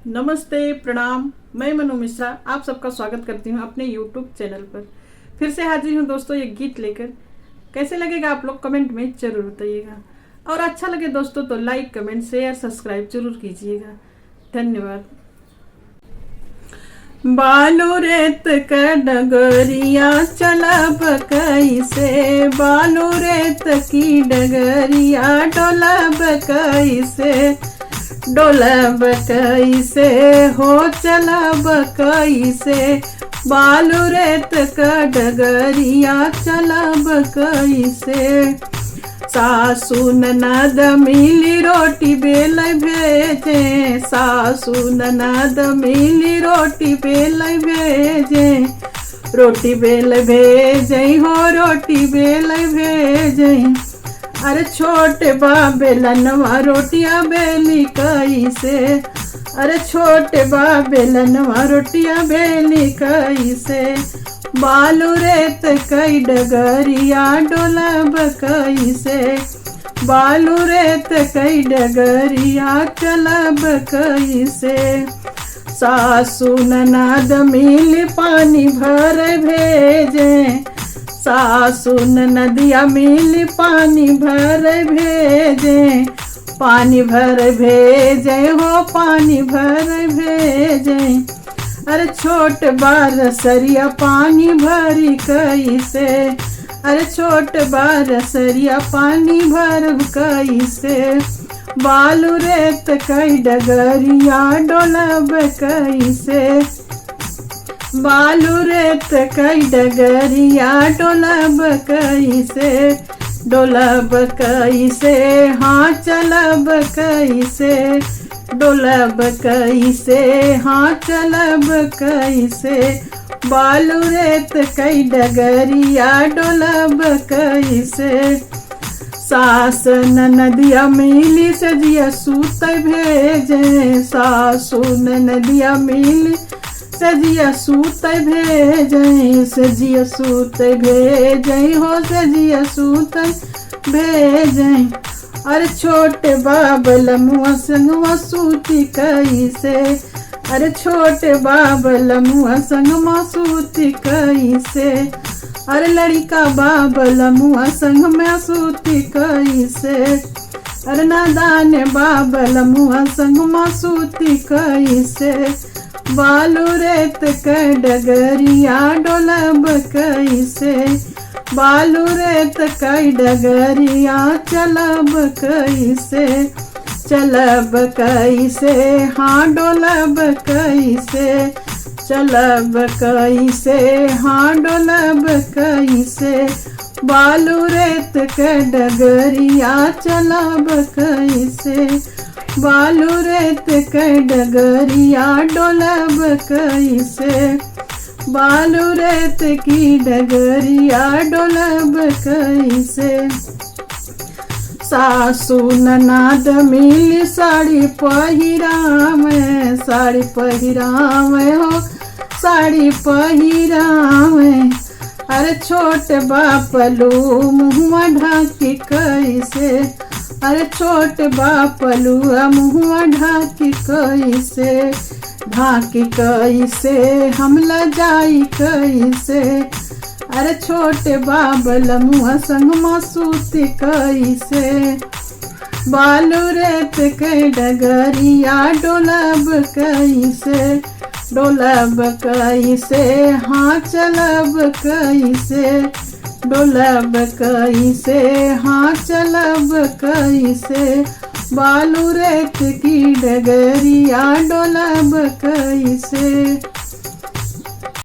नमस्ते, प्रणाम। मैं मनु मिश्रा आप सबका स्वागत करती हूँ अपने YouTube चैनल पर। फिर से हाजिर हूँ दोस्तों एक गीत लेकर। कैसे लगेगा आप लोग कमेंट में जरूर बताइएगा, और अच्छा लगे दोस्तों तो लाइक, कमेंट, शेयर, सब्सक्राइब जरूर कीजिएगा। धन्यवाद। बालू रेत का डगरिया चलब कैसे, बालू रेत की डगरिया डोलब कैसे, डोलब कैसे हो चलब कैसे, बालू रेत का डगरिया चलब कैसे। सासू ननद मिली रोटी बेल भेजे, सासू ननद मिली रोटी बेल भेजे, रोटी बेल भेजे हो रोटी बेल भेजे। अरे छोटे बा बेलनवा रोटियां बेली कैसे, अरे छोटे बा बेलनवा रोटियां बेली कैसे, बालू रेत कई डगरिया डोलब कैसे, बालू रेत कई डगरिया चलब कैसे। सासू ननद मिल पानी भर भेजे, सासू नदिया मिल पानी भर भेजे, पानी भर भेजे हो पानी भर भेजे। अरे छोट बार सरिया पानी भरी कैसे, अरे छोट बार सरिया पानी भर कैसे, बालू रेत कई डगरिया डोलब कैसे, बालू रेत कई डगरिया डोलब कैसे, डोलब कैसे हाँ चलब कैसे, डोलब कैसे हाँ चलब कैसे, बालू रेत कई डगरिया डोलब कैसे। सास ननदिया मिली सजिया सूत भेजे, सासू ननदिया मिली सजिया सूत भेजे, सजिया सूत भेजे हो सजिया सूत भेजे। अरे छोटे बाबल मुआ संगवा सूती कैसे, अरे छोटे बाबल मुआ संगवा सूती कैसे, अरे लड़का बाबल मुआ संग में सूती कैसे, अरे नादान बाबल मुआ संग में सूती कैसे, बालू रेत का डगरिया डोलब कैसे, बालू रेत का डगरिया चलब कैसे, चलब कैसे हाँ डोलब कैसे, चलब कैसे हाँ डोलब कैसे, बालू रेत का डगरिया चलब कैसे, बालू रेत का डगरिया डोलब कैसे, बालू रेत की डगरिया डोलब कैसे। सासू ननद मिली साड़ी पहिरावे, साड़ी पहिरावे हो साड़ी पहिरावे। अरे छोट बापलू मुँहवा ढाकी कैसे, अरे छोट बापलू मुँहवा ढाकी कैसे, ढाकी कैसे हमला जाई कैसे, अरे छोटे बाबल मुआ संग सूती कैसे, बालू रेत के डगरिया डोलब कैसे, डोलब कैसे हाँ चलब कैसे, डोलब कैसे हाँ चलब कैसे, बालू रेत की डगरिया डोलब कैसे।